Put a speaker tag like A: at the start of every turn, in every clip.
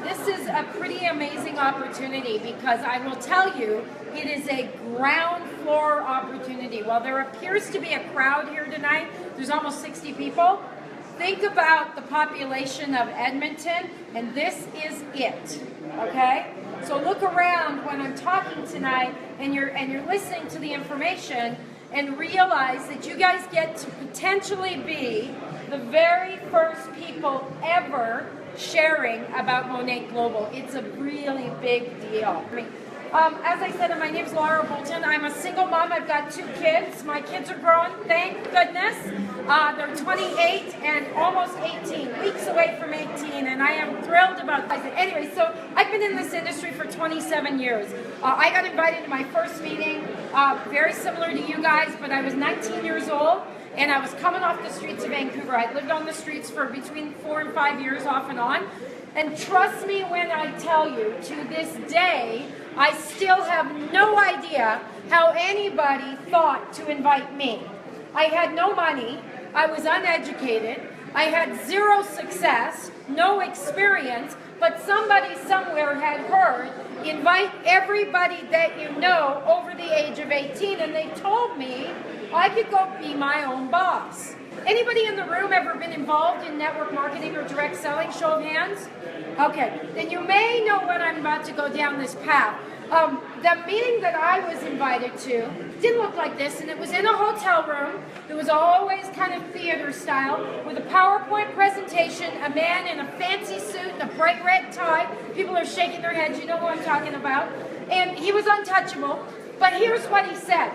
A: this is a pretty amazing opportunity because I will tell you, it is a ground floor opportunity. While there appears to be a crowd here tonight, there's almost 60 people. Think about the population of Edmonton, and this is it, okay? So look around when I'm talking tonight, and you're listening to the information, and realize that you guys get to potentially be the very first people ever sharing about Monat Global. It's a really big deal. As I said, my name's Lara Bolton. I'm a single mom. I've got 2 kids. My kids are grown, thank goodness. They're 28 and almost 18, weeks away from 18, and I am thrilled about that. Anyway, so I've been in this industry for 27 years. I got invited to my first meeting, very similar to you guys, but I was 19 years old, and I was coming off the streets of Vancouver. I lived on the streets for between 4 and 5 years off and on. And trust me when I tell you, to this day, I still have no idea how anybody thought to invite me. I had no money, I was uneducated, I had 0 success, no experience, but somebody somewhere had heard, invite everybody that you know over the age of 18, and they told me I could go be my own boss. Anybody in the room ever been involved in network marketing or direct selling? Show of hands. Okay, then you may know when I'm about to go down this path. The meeting that I was invited to didn't look like this, and it was in a hotel room. It was always kind of theater style, with a PowerPoint presentation, a man in a fancy suit and a bright red tie. People are shaking their heads, you know who I'm talking about. And he was untouchable, but here's what he said.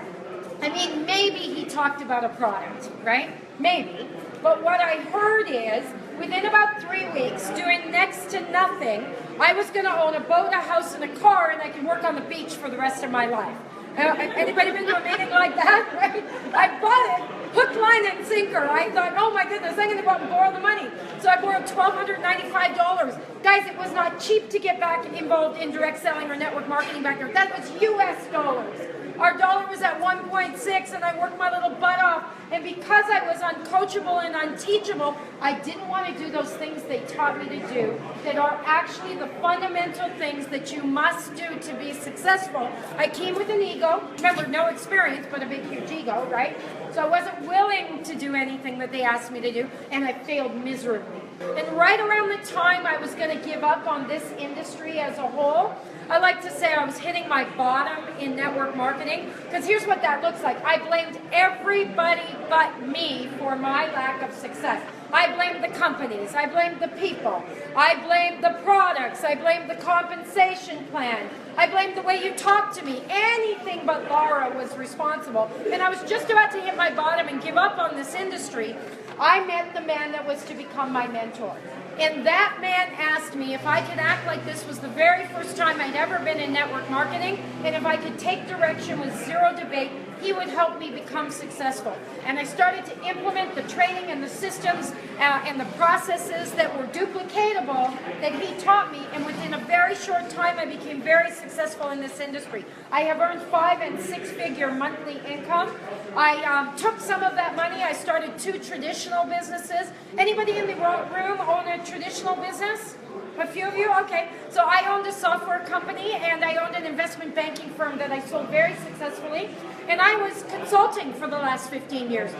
A: I mean, maybe he talked about a product, right? Maybe. But what I heard is, within about 3 weeks, doing next to nothing, I was going to own a boat, a house, and a car, and I could work on the beach for the rest of my life. Anybody been to a meeting like that? Right? I bought it, hook, line, and sinker. I thought, oh my goodness, I'm going to go out and borrow the money. So I borrowed $1,295. Guys, it was not cheap to get back involved in direct selling or network marketing back there. That was US dollars. Our dollar was at 1.6, and I worked my little butt off. And because I was uncoachable and unteachable, I didn't want to do those things they taught me to do that are actually the fundamental things that you must do to be successful. I came with an ego. Remember, no experience, but a big, huge ego, right? So I wasn't willing to do anything that they asked me to do, and I failed miserably. And right around the time I was going to give up on this industry as a whole, I like to say I was hitting my bottom in network marketing, because here's what that looks like. I blamed everybody but me for my lack of success. I blamed the companies, I blamed the people, I blamed the products, I blamed the compensation plan, I blamed the way you talked to me. Anything but Lara was responsible. And I was just about to hit my bottom and give up on this industry. I met the man that was to become my mentor. And that man asked me if I could act like this was the very first time I'd ever been in network marketing, and if I could take direction with 0 debate, he would help me become successful. And I started to implement the training and the systems and the processes that were duplicatable that he taught me, and within a very short time I became very successful in this industry. I have earned 5- and 6-figure monthly income. I took some of that money, I started 2 traditional businesses. Anybody in the room own a traditional business? A few of you? Okay. So I owned a software company, and I owned an investment banking firm that I sold very successfully. And I was consulting for the last 15 years.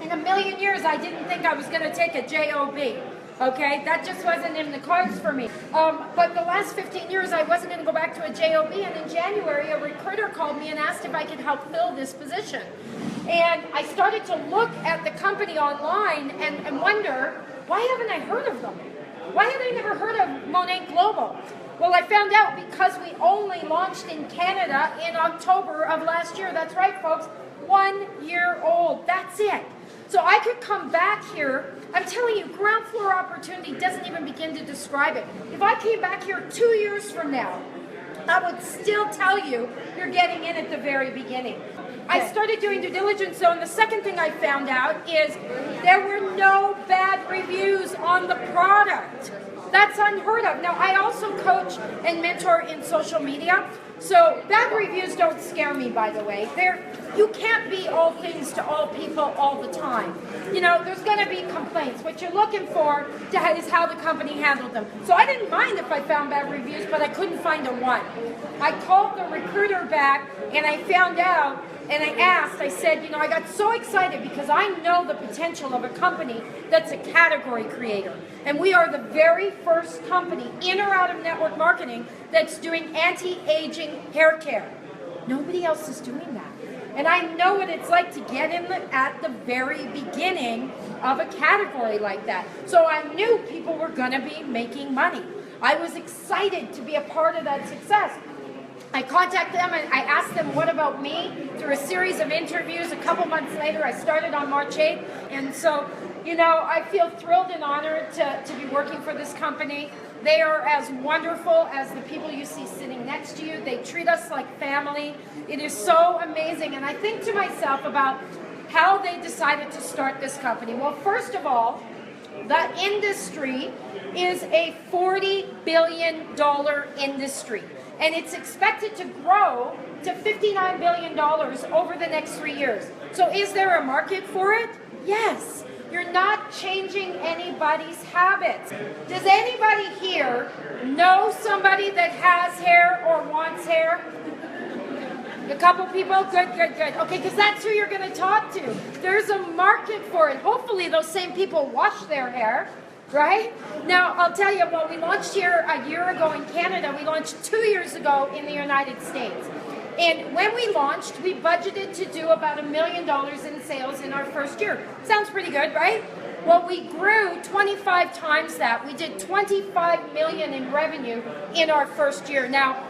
A: In a million years, I didn't think I was going to take a job. Okay? That just wasn't in the cards for me. But the last 15 years, I wasn't going to go back to a job. And in January, a recruiter called me and asked if I could help fill this position. And I started to look at the company online and wonder, why haven't I heard of them? Why have I never heard of Monat Global? Well, I found out because we only launched in Canada in October of last year. That's right, folks. 1 year old. That's it. So I could come back here. I'm telling you, ground floor opportunity doesn't even begin to describe it. If I came back here 2 years from now, I would still tell you you're getting in at the very beginning. I started doing due diligence, and the second thing I found out is there were no bad reviews on the product. That's unheard of. Now, I also coach and mentor in social media. So bad reviews don't scare me, by the way. You can't be all things to all people all the time. You know, there's going to be complaints. What you're looking for is how the company handled them. So I didn't mind if I found bad reviews, but I couldn't find a one. I called the recruiter back and I found out, and I asked, I said, you know, I got so excited because I know the potential of a company that's a category creator. And we are the very first company in or out of network marketing that's doing anti-aging hair care. Nobody else is doing that. And I know what it's like to get in at the very beginning of a category like that. So I knew people were going to be making money. I was excited to be a part of that success. I contacted them and I asked them, what about me? Through a series of interviews, a couple months later, I started on March 8th. And so, you know, I feel thrilled and honored to be working for this company. They are as wonderful as the people you see sitting next to you. They treat us like family. It is so amazing. And I think to myself about how they decided to start this company. Well, first of all, the industry is a $40 billion industry. And it's expected to grow to $59 billion over the next 3 years. So is there a market for it? Yes. You're not changing anybody's habits. Does anybody here know somebody that has hair or wants hair? A couple people? Good, good, good. Okay, because that's who you're going to talk to. There's a market for it. Hopefully those same people wash their hair. Right? Now, I'll tell you, well, we launched here a year ago in Canada. We launched 2 years ago in the United States. And when we launched, we budgeted to do about $1 million in sales in our first year. Sounds pretty good, right? Well, we grew 25 times that. We did $25 million in revenue in our first year. Now,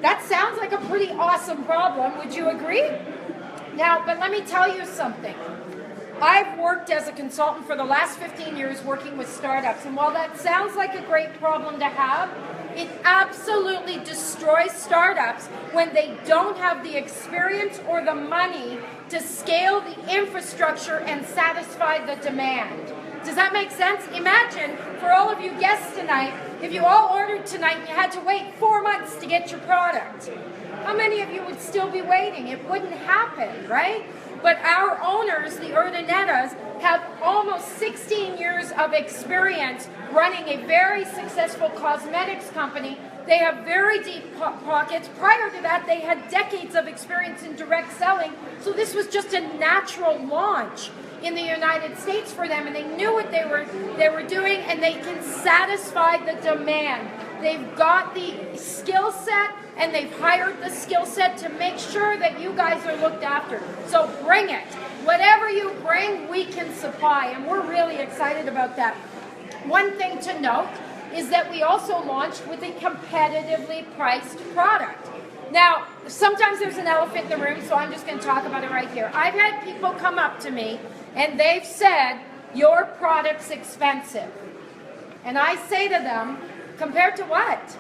A: that sounds like a pretty awesome problem. Would you agree? Now, but let me tell you something. I've worked as a consultant for the last 15 years working with startups, and while that sounds like a great problem to have, it absolutely destroys startups when they don't have the experience or the money to scale the infrastructure and satisfy the demand. Does that make sense? Imagine, for all of you guests tonight, if you all ordered tonight and you had to wait 4 months to get your product. How many of you would still be waiting? It wouldn't happen, right? But our owners, the Urdanettas, have almost 16 years of experience running a very successful cosmetics company. They have very deep pockets. Prior to that, they had decades of experience in direct selling. So this was just a natural launch in the United States for them, and they knew what they were doing, and they can satisfy the demand. They've got the skill set, and they've hired the skill set to make sure that you guys are looked after. So bring it. Whatever you bring, we can supply, and we're really excited about that. One thing to note is that we also launched with a competitively priced product. Now, sometimes there's an elephant in the room, so I'm just going to talk about it right here. I've had people come up to me, and they've said, your product's expensive. And I say to them, compared to what?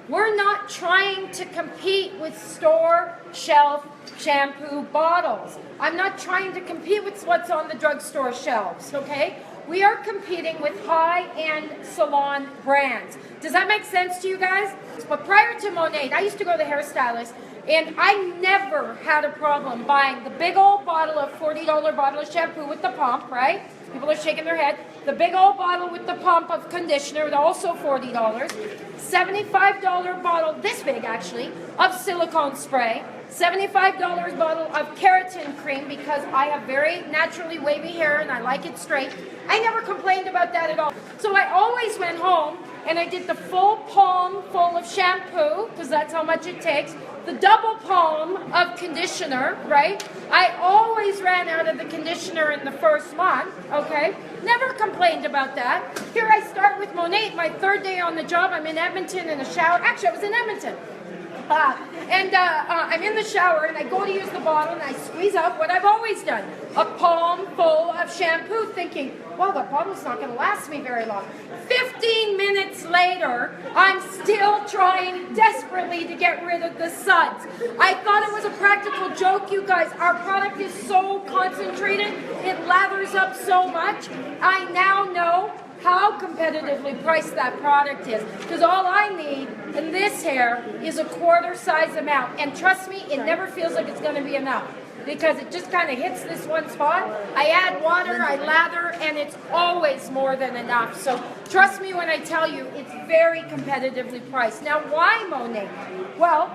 A: We're not trying to compete with store shelf shampoo bottles. I'm not trying to compete with what's on the drugstore shelves, okay? We are competing with high-end salon brands. Does that make sense to you guys? But prior to Monat, I used to go to the hairstylist, and I never had a problem buying the big old bottle of $40 bottle of shampoo with the pump, right? People are shaking their head. The big old bottle with the pump of conditioner, also $40. $75 bottle, this big actually, of silicone spray. $75 bottle of keratin cream because I have very naturally wavy hair and I like it straight. I never complained about that at all. So I always went home and I did the full palm full of shampoo because that's how much it takes. The double palm of conditioner, right? I always ran out of the conditioner in the first month, okay? Never complained about that. Here I start with Monat, my third day on the job. I'm in Edmonton in a shower. Actually, I was in Edmonton. I'm in the shower and I go to use the bottle and I squeeze out what I've always done, a palm full of shampoo, thinking, well, the bottle's not going to last me very long. 15 minutes later, I'm still trying desperately to get rid of the suds. I thought it was a practical joke, you guys. Our product is so concentrated, it lathers up so much. I now know how competitively priced that product is. Because all I need in this hair is a quarter size amount. And trust me, it never feels like it's going to be enough, because it just kind of hits this one spot. I add water, I lather, and it's always more than enough. So trust me when I tell you, it's very competitively priced. Now, why Monat? Well,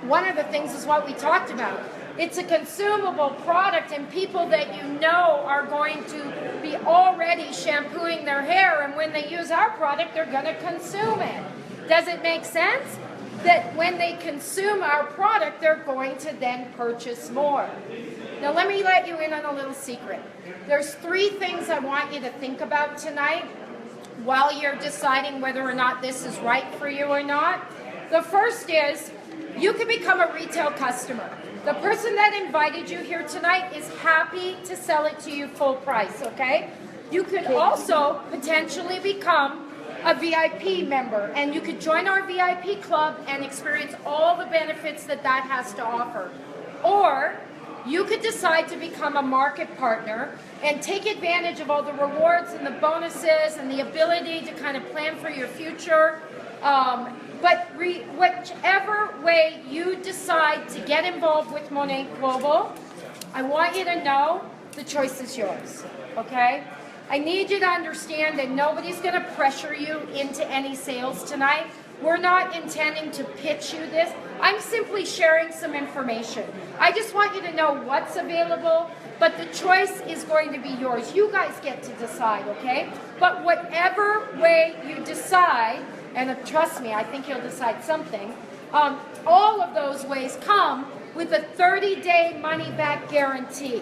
A: one of the things is what we talked about. It's a consumable product, and people that you know are going to be already shampooing their hair, and when they use our product, they're going to consume it. Does it make sense? That when they consume our product, they're going to then purchase more. Now let me let you in on a little secret. There's 3 things I want you to think about tonight while you're deciding whether or not this is right for you or not. The first is, you can become a retail customer. The person that invited you here tonight is happy to sell it to you full price, okay? You could also potentially become a VIP member, and you could join our VIP club and experience all the benefits that that has to offer. Or you could decide to become a market partner and take advantage of all the rewards and the bonuses and the ability to kind of plan for your future. Whichever way you decide to get involved with Monat Global, I want you to know the choice is yours, okay? I need you to understand that nobody's going to pressure you into any sales tonight. We're not intending to pitch you this. I'm simply sharing some information. I just want you to know what's available, but the choice is going to be yours. You guys get to decide, okay? But whatever way you decide, and trust me, I think you'll decide something, all of those ways come with a 30-day money-back guarantee.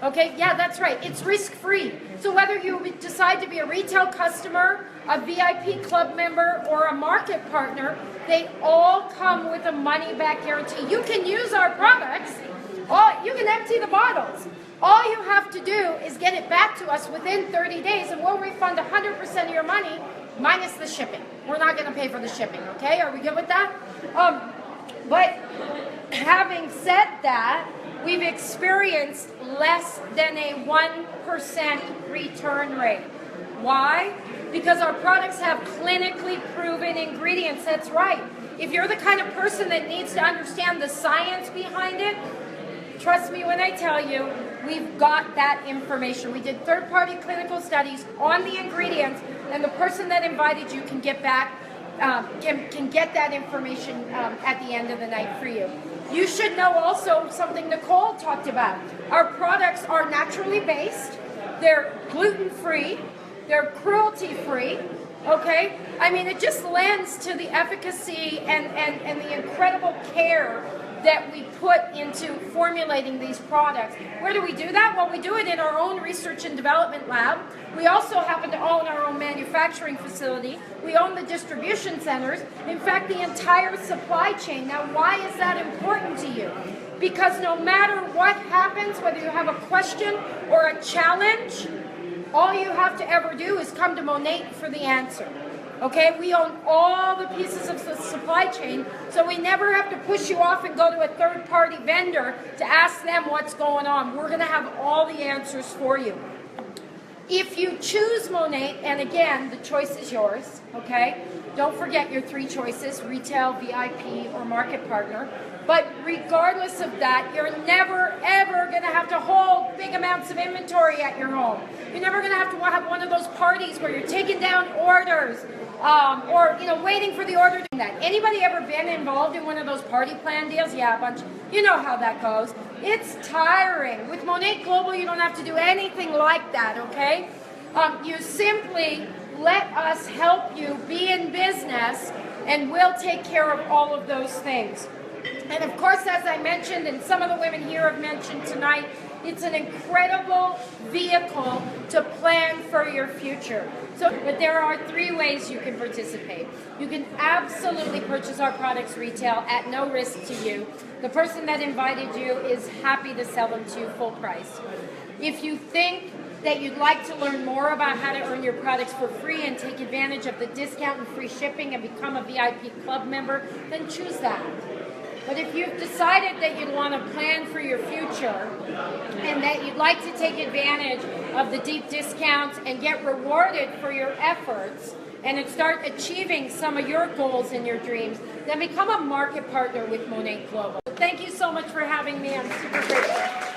A: Okay, yeah, that's right. It's risk-free. So whether you decide to be a retail customer, a VIP club member, or a market partner, they all come with a money-back guarantee. You can use our products. You can empty the bottles. All you have to do is get it back to us within 30 days, and we'll refund 100% of your money, minus the shipping. We're not going to pay for the shipping, okay? Are we good with that? But having said that, we've experienced less than a 1% return rate. Why? Because our products have clinically proven ingredients. That's right. If you're the kind of person that needs to understand the science behind it, trust me when I tell you, we've got that information. We did third-party clinical studies on the ingredients, and the person that invited you can get back, can get that information at the end of the night for you. You should know also something Nicole talked about. Our products are naturally based, they're gluten-free, they're cruelty-free, okay? I mean, it just lends to the efficacy and the incredible care that we put into formulating these products. Where do we do that? Well, we do it in our own research and development lab. We also happen to own our own manufacturing facility. We own the distribution centers. In fact, the entire supply chain. Now, why is that important to you? Because no matter what happens, whether you have a question or a challenge, all you have to ever do is come to Monat for the answer. Okay, we own all the pieces of the supply chain, so we never have to push you off and go to a third-party vendor to ask them what's going on. We're going to have all the answers for you. If you choose Monat, and again, the choice is yours, okay? Don't forget your 3 choices, retail, VIP, or market partner. But regardless of that, you're never, ever going to have to hold big amounts of inventory at your home. You're never going to have one of those parties where you're taking down orders, or waiting for the order to do that. Anybody ever been involved in one of those party plan deals? Yeah, a bunch. You know how that goes. It's tiring. With Monat Global, you don't have to do anything like that, okay? You simply let us help you be in business, and we'll take care of all of those things. And of course, as I mentioned, and some of the women here have mentioned tonight, it's an incredible vehicle to plan for your future. But there are 3 ways you can participate. You can absolutely purchase our products retail at no risk to you. The person that invited you is happy to sell them to you full price. If you think that you'd like to learn more about how to earn your products for free and take advantage of the discount and free shipping and become a VIP club member, then choose that. But if you've decided that you want to plan for your future and that you'd like to take advantage of the deep discounts and get rewarded for your efforts and start achieving some of your goals and your dreams, then become a market partner with Monat Global. Thank you so much for having me. I'm super grateful.